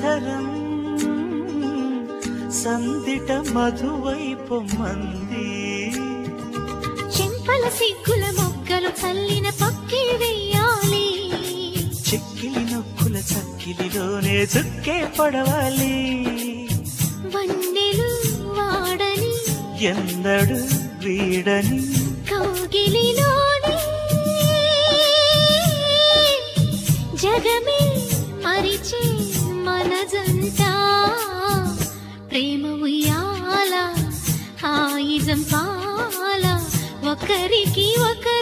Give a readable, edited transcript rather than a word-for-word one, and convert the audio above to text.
అధరం సందిట మధువైపు మంది చెంపల సిగ్గుల మొగ్గలు చల్లిన పక్కిలి వెయ్యాలి చెక్కిలి నొక్కుల చక్కిలిలోనే చుక్కే పడవాలి వన్నెలు వాడని ఎందడు వీడని కౌగిలిలోని జగమే మరిచే మనజంట ప్రేమ ఉయ్యాల హాయి జంపాల ఒకరికి ఒకరు